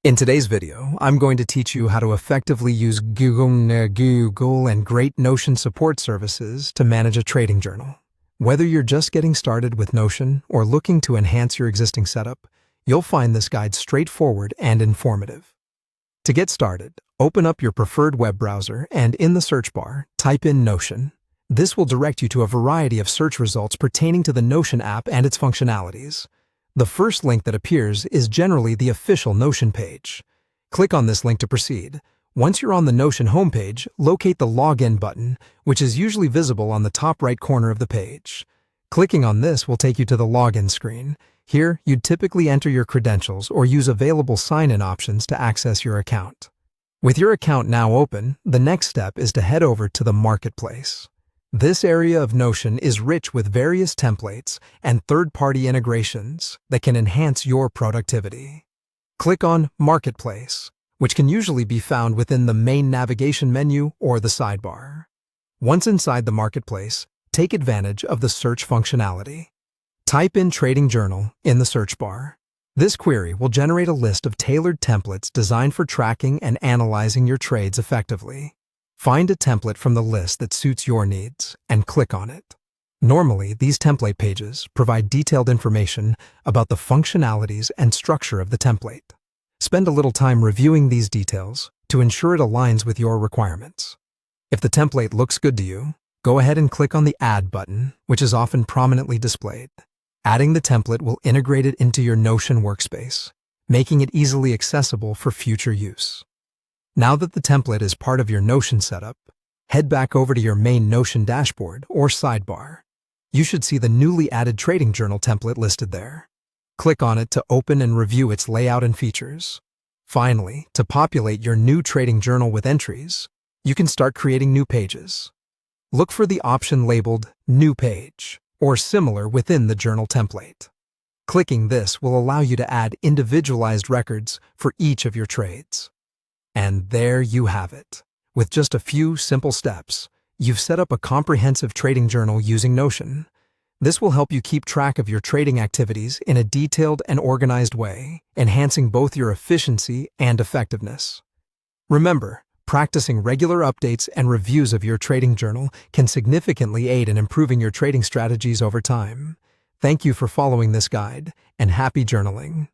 In today's video, I'm going to teach you how to effectively use Google and great Notion support services to manage a trading journal. Whether you're just getting started with Notion or looking to enhance your existing setup, you'll find this guide straightforward and informative. To get started, open up your preferred web browser and in the search bar, type in Notion. This will direct you to a variety of search results pertaining to the Notion app and its functionalities. The first link that appears is generally the official Notion page. Click on this link to proceed. Once you're on the Notion homepage, locate the Login button, which is usually visible on the top right corner of the page. Clicking on this will take you to the login screen. Here, you'd typically enter your credentials or use available sign-in options to access your account. With your account now open, the next step is to head over to the Marketplace. This area of Notion is rich with various templates and third-party integrations that can enhance your productivity. Click on Marketplace, which can usually be found within the main navigation menu or the sidebar. Once inside the Marketplace, take advantage of the search functionality. Type in Trading Journal in the search bar. This query will generate a list of tailored templates designed for tracking and analyzing your trades effectively. Find a template from the list that suits your needs and click on it. Normally, these template pages provide detailed information about the functionalities and structure of the template. Spend a little time reviewing these details to ensure it aligns with your requirements. If the template looks good to you, go ahead and click on the Add button, which is often prominently displayed. Adding the template will integrate it into your Notion workspace, making it easily accessible for future use. Now that the template is part of your Notion setup, head back over to your main Notion dashboard or sidebar. You should see the newly added Trading Journal template listed there. Click on it to open and review its layout and features. Finally, to populate your new Trading Journal with entries, you can start creating new pages. Look for the option labeled New Page or similar within the journal template. Clicking this will allow you to add individualized records for each of your trades. And there you have it. With just a few simple steps, you've set up a comprehensive trading journal using Notion. This will help you keep track of your trading activities in a detailed and organized way, enhancing both your efficiency and effectiveness. Remember, practicing regular updates and reviews of your trading journal can significantly aid in improving your trading strategies over time. Thank you for following this guide, and happy journaling.